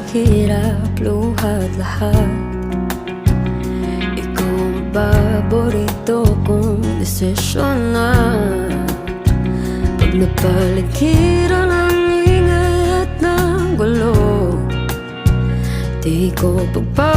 hirap, luha't lahat. Ikaw ang paborito kong desisyon na pag napaligiran ng ingay at ng gulo, di ko pagpapaligiran